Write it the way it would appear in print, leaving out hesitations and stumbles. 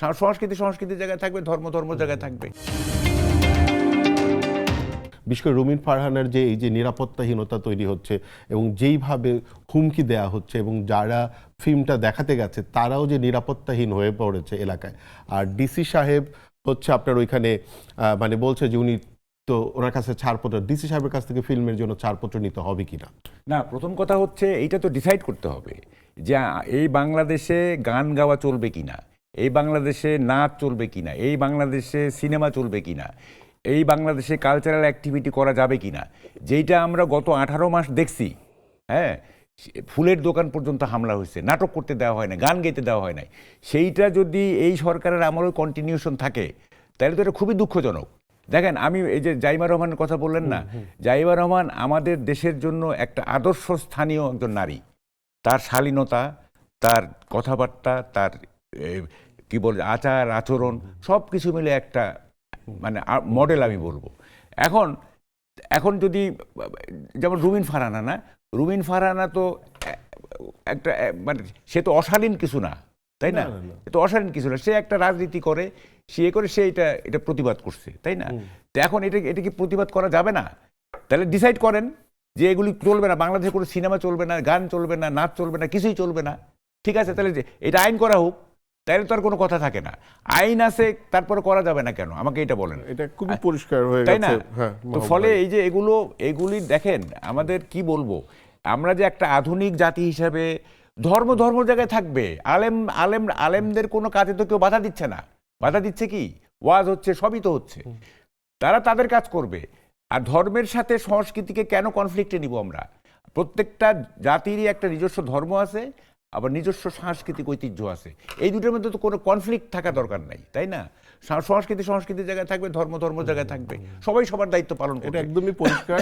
সংস্কৃতির জায়গায় থাকবে, ধর্ম জায়গায় থাকবে। বিশেষ করে রুমিন ফারহানের যে এই যে নিরাপত্তাহীনতা তৈরি হচ্ছে এবং যেইভাবে হুমকি দেয়া হচ্ছে এবং যারা ফিল্মটা দেখাতে গেছে তারাও যে নিরাপত্তাহীন হয়ে পড়েছে এলাকায়। আর ডিসি সাহেব হচ্ছে আপনার ওইখানে মানে বলছে যে উনি তো ওনার কাছে ছাড়পত্র, ডিসি সাহেবের কাছ থেকে ফিল্মের জন্য ছাড়পত্র নিতে হবে কিনা। না, প্রথম কথা হচ্ছে এইটা তো ডিসাইড করতে হবে যে এই বাংলাদেশে গান গাওয়া চলবে কিনা, এই বাংলাদেশে নাচ চলবে কিনা, এই বাংলাদেশে সিনেমা চলবে কিনা, এই বাংলাদেশে কালচারাল অ্যাক্টিভিটি করা যাবে কিনা। যেইটা আমরা গত 18 মাস দেখছি, হ্যাঁ, ফুলের দোকান পর্যন্ত হামলা হয়েছে, নাটক করতে দেওয়া হয় না, গান গাইতে দেওয়া হয় নাই, সেইটা যদি এই সরকারের আমলেও কন্টিনিউশন থাকে তাহলে তো এটা খুবই দুঃখজনক। দেখেন, আমি এই যে জাইমা রহমানের কথা বললেন না, জাইমা রহমান আমাদের দেশের জন্য একটা আদর্শ স্থানীয় একজন নারী। তার শালীনতা, তার কথাবার্তা, তার কি বলে আচার আচরণ, সব কিছু মিলে একটা মানে মডেল আমি বলবো। এখন যদি যেমন রুমিন ফারহানা তো একটা মানে সে তো অশালীন কিছু না, তাই না? তো অশালীন কিছু না, সে একটা রাজনীতি করে, সে এটা প্রতিবাদ করছে, তাই না? তো এখন এটা কি প্রতিবাদ করা যাবে না? তাহলে ডিসাইড করেন যে এগুলি চলবে না, বাংলাদেশে কোনো সিনেমা চলবে না, গান চলবে না, নাচ চলবে না, কিছুই চলবে না। ঠিক আছে, তাহলে এটা আইন করা হোক, তাহলে তো আর কোনো কথা থাকে না। আইন আছে, তারপরে করা যাবে না কেন? আমাকে এটা বলেন। এটা খুবই পরিষ্কার হয়ে গেছে, তাই না? হ্যাঁ। তো ফলে এই যে এগুলি দেখেন, আমাদের কি বলবো, আমরা যে একটা আধুনিক জাতি হিসাবে ধর্ম জায়গায় থাকবে। আলেমদের কোনো কাজে তো কেউ বাধা দিচ্ছে না। বাধা দিচ্ছে কি? ওয়াজ হচ্ছে, সবই তো হচ্ছে, তারা তাদের কাজ করবে। আর ধর্মের সাথে সংস্কৃতিকে কেন কনফ্লিক্টে নিব আমরা? প্রত্যেকটা জাতিরই একটা নিজস্ব ধর্ম আছে, আবার নিজস্ব সাংস্কৃতিক ঐতিহ্য আছে। এই দুটোর মধ্যে তো কোনো কনফ্লিক্ট থাকা দরকার নাই, তাই না? সংস্কৃতির জায়গায় থাকবে, ধর্ম জায়গায় থাকবে, সবাই সবার দায়িত্ব পালন করবে। এটা একদমই পরিষ্কার।